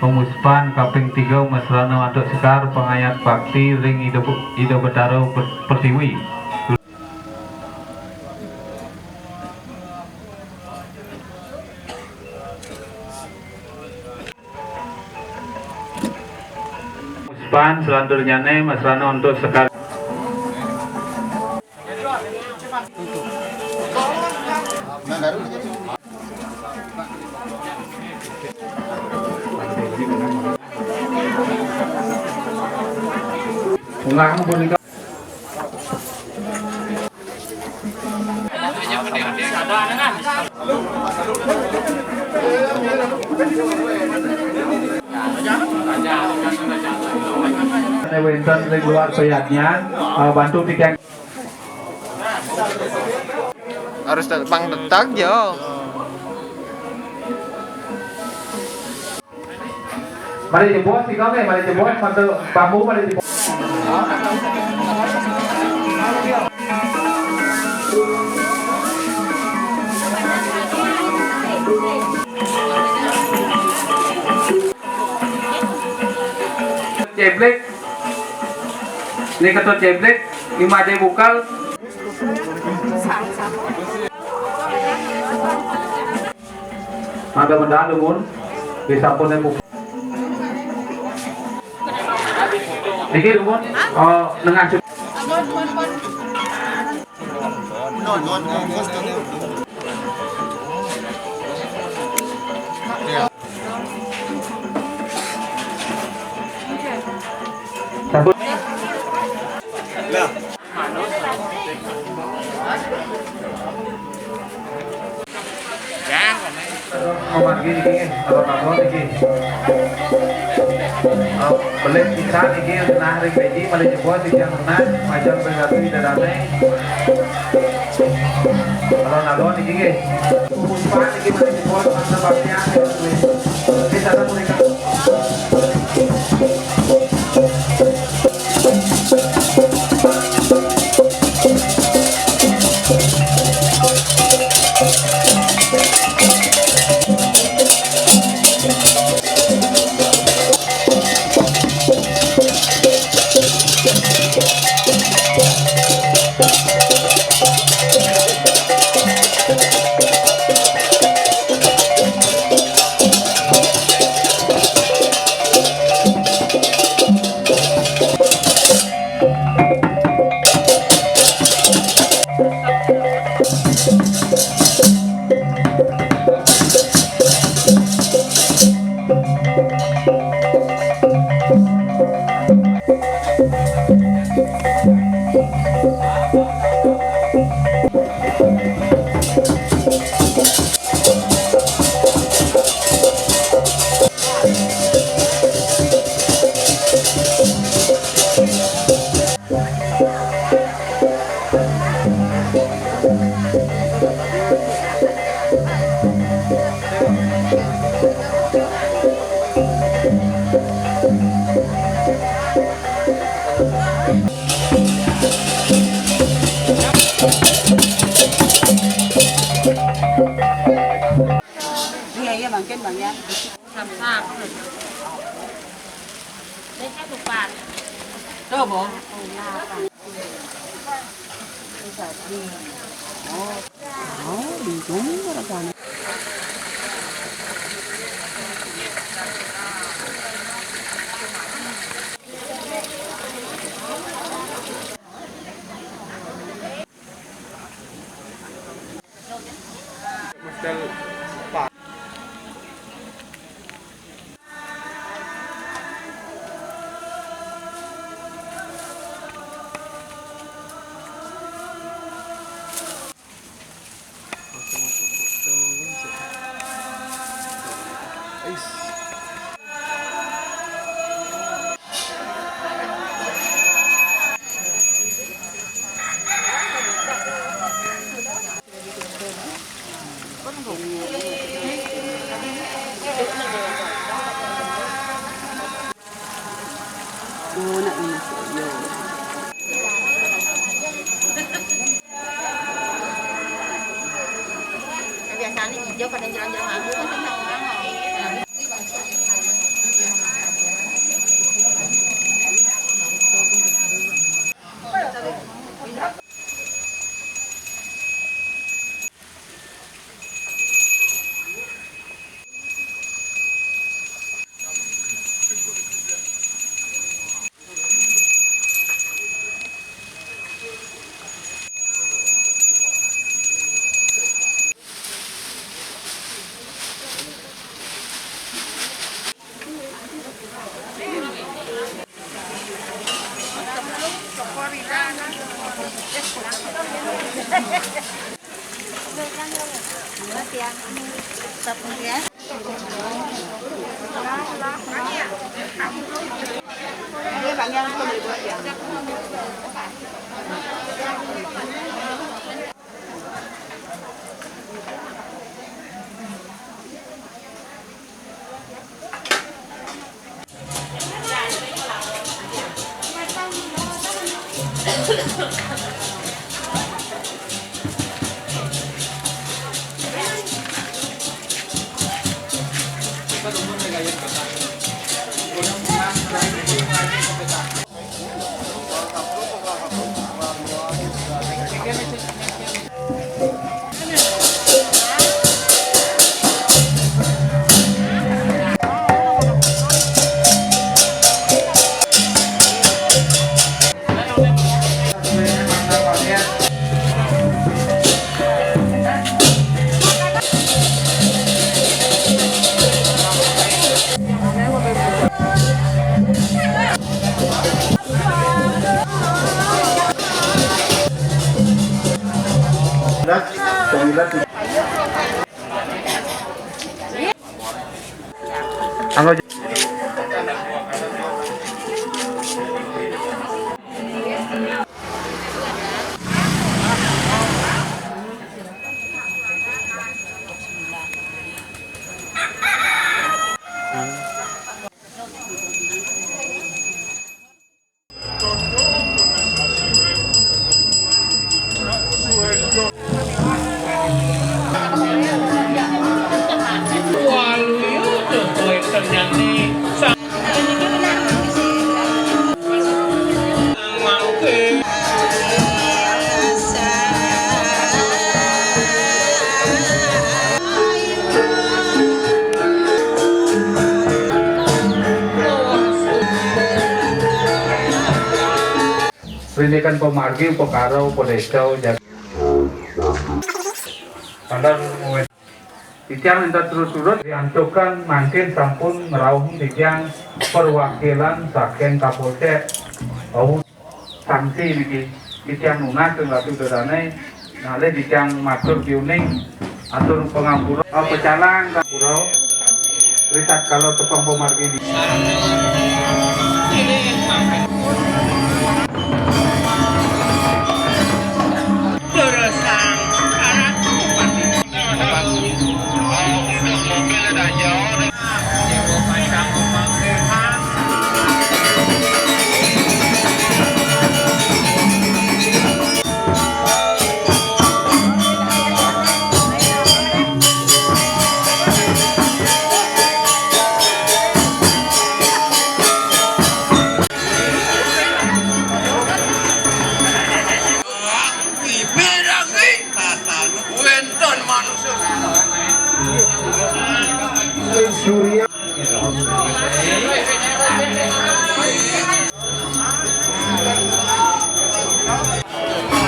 Pemuspan kaping 3 mesrana Waduk Sekar pengayat bakti ring Ida Betara Pertiwi. Pemuspan selanjutnya mesrana untuk Sekar. Enggak boneka. Wenten ring luar peyatnya bantu tiga. Harus pang detak yo. Mari jebot sih kau mari jebot mantu bambu mari jebot. Ceblek, ini ketua ceblek, 5 aja bukal. Ada benda lumun, bisa pun yang Niki lumun, nengah cukup. Sabut. Lah. Ngomong gini, kalau kamu ini, boleh bisa ini nah ring beji, boleh jebol yang nah macam bersatu di dalamnya. Kalau nagon ini, kumpulan ini boleh jebol sebabnya bisa mereka. Iya mungkin bang ya. Sama. Đây các lục bản. Đâu bố? Đi chúng nó còn. Oh, nak ini. Yo. Biasanya hijau pada jalan-jalan aku kan tentang orang. Ini Bang Yang aku beli buat ya. Anggo pendidikan pemargi, pekarau, pedesau, pandang Titiang minta turut-turut diantukan mangkin sampun ngerauh titiang perwakilan saking Kapolsek sanksi niki titiang lunas dan batu dadane nale titiang matur kiuning atur pengampura pecalang kapurau riset kalau tepang pemargi di Surya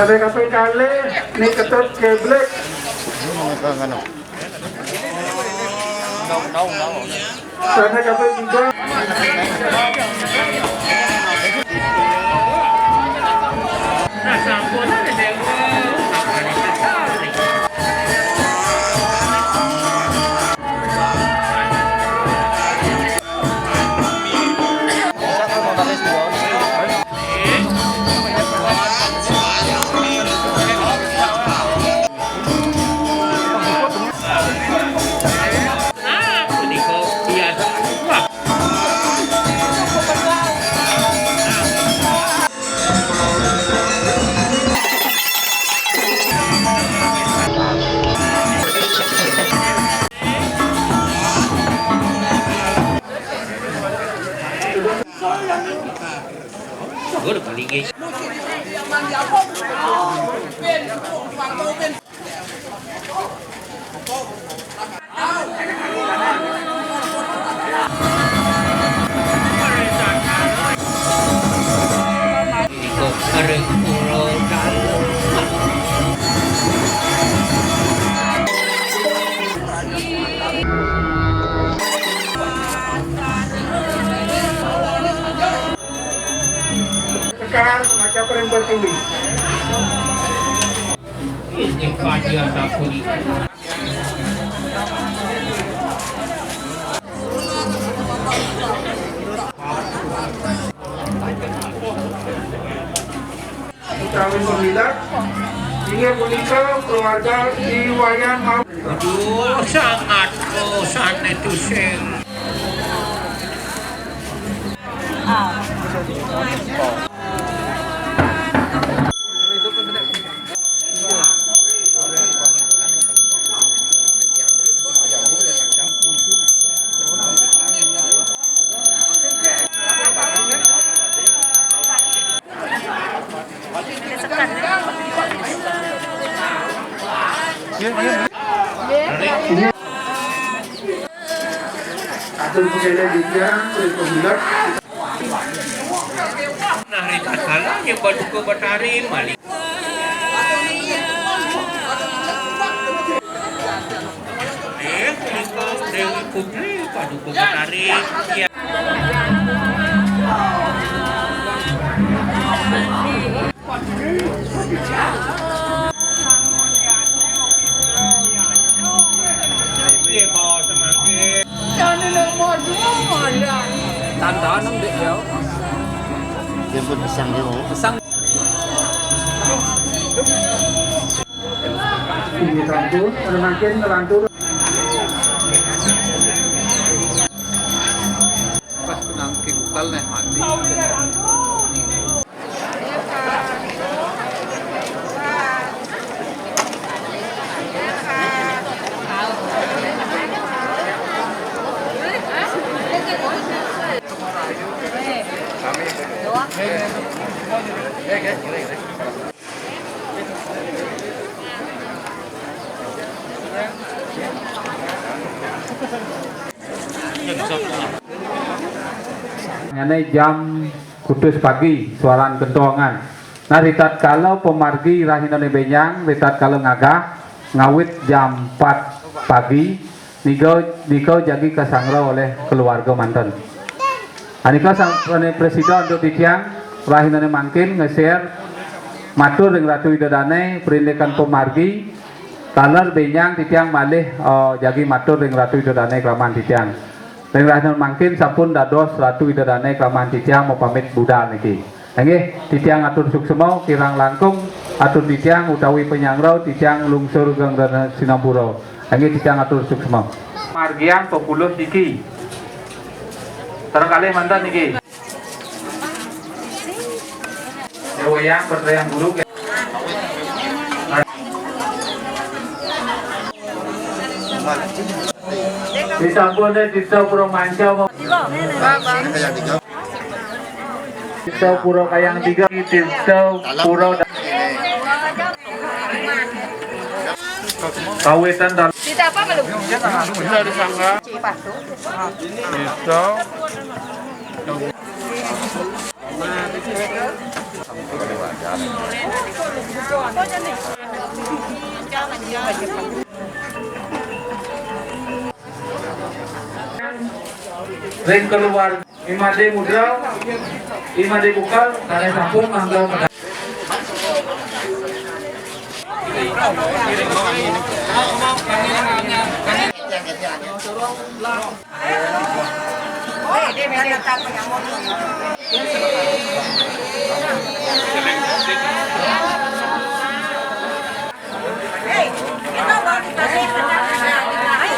Dari kape kali ni ketut keblek. Sana kape juga. Gue udah paling gay. Ada pulau dalam. Sekarang macam orang bertulis. Ini pajak aku ni. Kawin pemilah, hingga menikah keluarga di Wayan mau. Aduh, sangat bosan itu sih. Atur pemilah juga pemilah. Nah, rita salah yang baru ke Batari Malik. Nikah Dewi Putri baru ke Batari. Ya. Dia bawa semakin. Tanda nang dek ya. Dia pun pesan dia mau. Pasang Ini rantur, makin rantur. pas nang kikal nih mati. Ini jam kudus pagi, suaran kentongan. Nah, ritat kalau pemargi rahinane benyang, ritat kalau ngagah, ngawit jam 4 pagi, niko jadi kesangra oleh keluarga mantan. Anika sampai presiden untuk ditiang, rahinane mangkin nge-share, matur dengan Ratu Widodane, perindekan pemargi, kalar benyang ditiang malih jadi matur dengan Ratu Widodane kelaman ditiang. Dan rahinan mangkin sampun dados Ratu Widodane kelaman titiang mau pamit Buddha niki. Nggih, titiang atur suksema kirang langkung atur titiang utawi penyangrau titiang lungsur Ganggana Sinapura. Nggih titiang atur suksema. Margian 10 niki. Terkali mantan niki. Yang bertayang buruk. Disampun Desa Puro Manca Desa Puro Kayang 3 Desa Puro Kawetan dalam Kita apa belum? Dari sangga. Cipatu. Bisa. Ring keluar Imade Mudra Imade Bukal Tane Sampun Manggau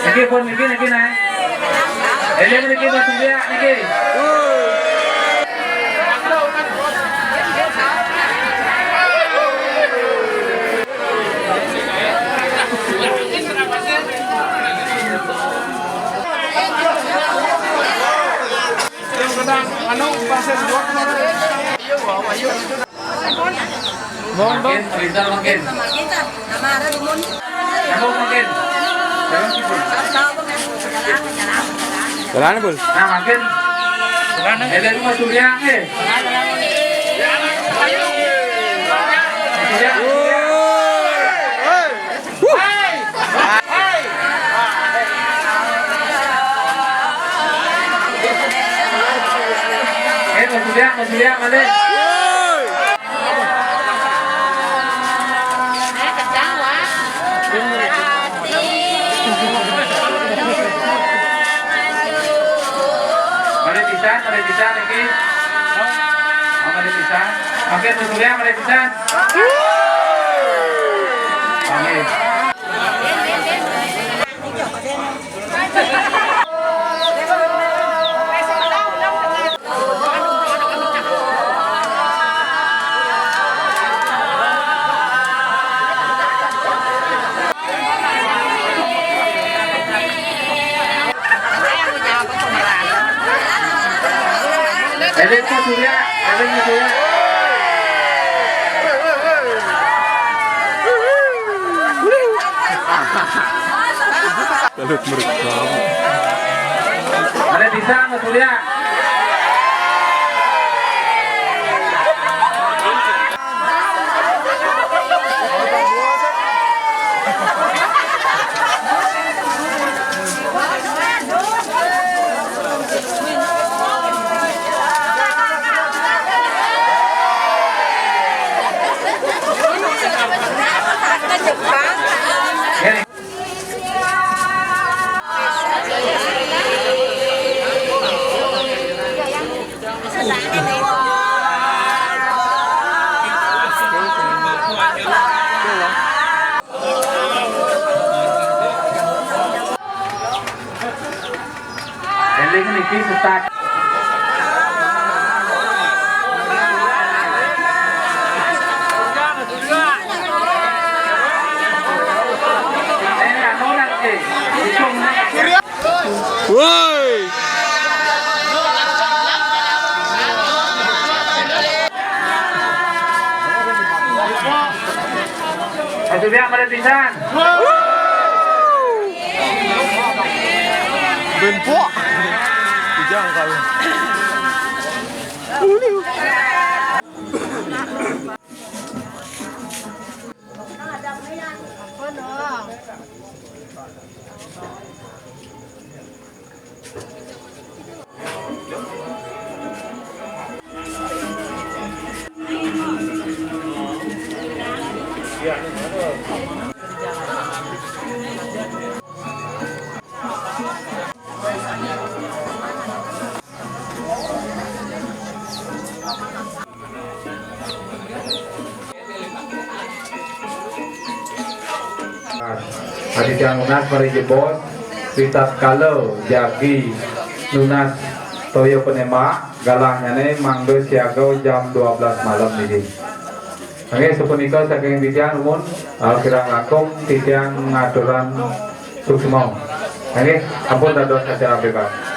Niki pun niki naik. Ele niki masuk dia niki. Makin, perintah makin. Kamu makin. Jangan sibuk. Jalan bul. Nah makin. Ada rumah Surya eh. Mas Surya, mana? Mari pisah lagi. Mari pisah. Oke, Mas Surya, mari pisah. Amin. Eling Mas Surya, eling Mas Surya. Kalut merekam. Ada bisa Mas Surya. Eling niki start. Woi. Satu biar pada pingsan. Benpok. Kijang kali. Aditya Nunas mari jebot Ritat Kalo Jagi Nunas Toyo Penema galahnya nih manggo siaga jam 12 malam ini. Oke, sepunika saking titian umun kirang langkung titian ngaturan suksmo. Oke, ampun dados acara bebas.